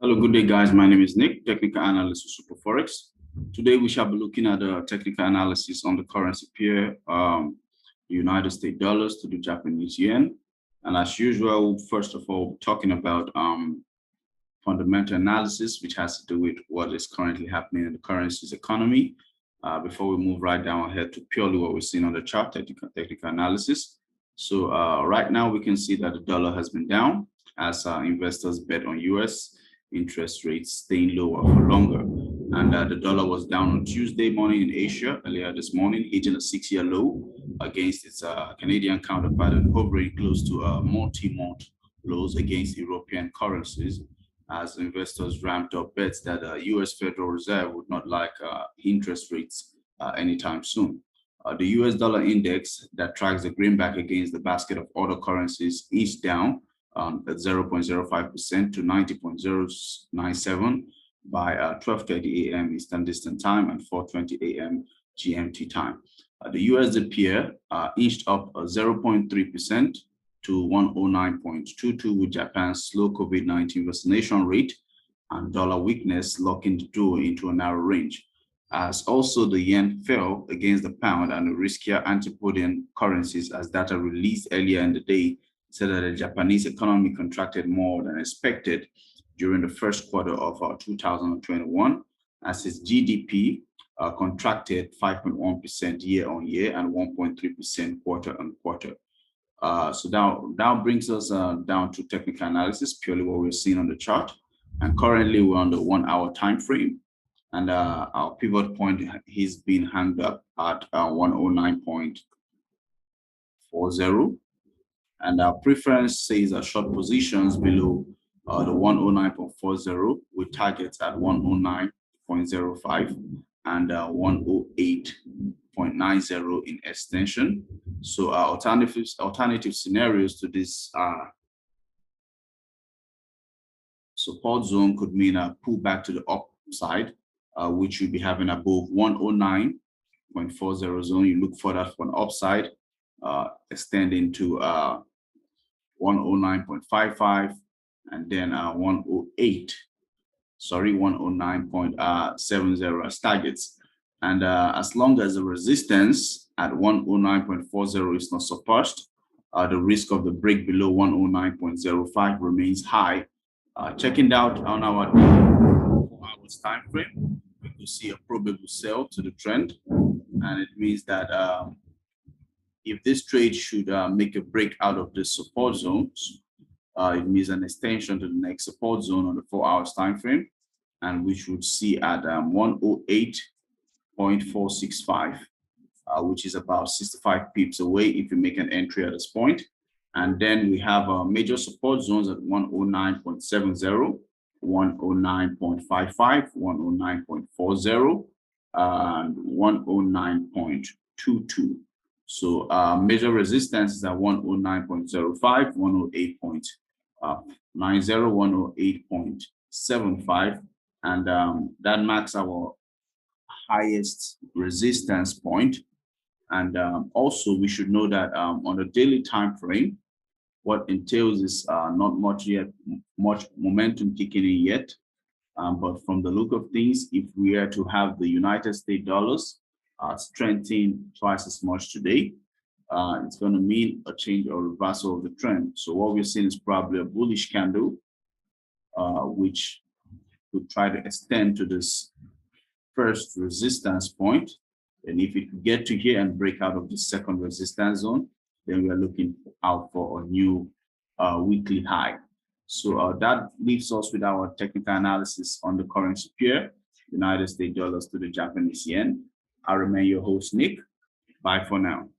Hello, good day, guys. My name is Nick, technical analyst with SuperForex. Today, we shall be looking at the technical analysis on the currency pair, the United States dollars to the Japanese yen. And as usual, first of all, talking about fundamental analysis, which has to do with what is currently happening in the currency's economy. Before we move right down ahead to purely what we're seeing on the chart, technical analysis. So right now, we can see that the dollar has been down as investors bet on US interest rates staying lower for longer. And the dollar was down on Tuesday morning in Asia earlier this morning, hitting a 6-year low against its Canadian counterpart and hovering close to multi-month lows against European currencies as investors ramped up bets that the US Federal Reserve would not like interest rates anytime soon. The US dollar index that tracks the greenback against the basket of other currencies is down at 0.05% to 90.097 by 12:30 a.m. Eastern Distance Time and 4:20 a.m. GMT time. The USD pair inched up 0.3% to 109.22 with Japan's slow COVID-19 vaccination rate and dollar weakness locking the door into a narrow range. As also the yen fell against the pound and the riskier antipodian currencies as data released earlier in the day said that the Japanese economy contracted more than expected during the first quarter of 2021, as its GDP contracted 5.1% year on year and 1.3% quarter on quarter. So that brings us down to technical analysis, purely what we're seeing on the chart. And currently we're on the 1 hour time frame. And our pivot point has been hung up at 109.40. And our preference says short positions below the 109.40 with targets at 109.05 and 108.90 in extension. So alternative scenarios to this support zone could mean a pullback to the upside, which you'll be having above 109.40 zone. You look further for an upside, extending to 109.55 and then 109.70 as targets. And as long as the resistance at 109.40 is not surpassed, the risk of the break below 109.05 remains high. Checking out on our 4 hours time frame, we could see a probable sell to the trend, and it means that if this trade should make a break out of the support zones, it means an extension to the next support zone on the 4 hours time frame, and which would see at 108.465, which is about 65 pips away if you make an entry at this point. And then we have major support zones at 109.70, 109.55, 109.40, and 109.22. So major resistance is at 109.05, 108.90, 108.75, and that marks our highest resistance point. And also we should know that on the daily time frame, what entails is not much momentum kicking in yet. But from the look of things, if we are to have the United States dollars strengthening twice as much today, it's going to mean a change or reversal of the trend. So what we're seeing is probably a bullish candle, which could try to extend to this first resistance point. And if it could get to here and break out of the second resistance zone, then we are looking out for a new weekly high. So that leaves us with our technical analysis on the currency pair, United States dollars to the Japanese yen. I remain your host, Nick. Bye for now.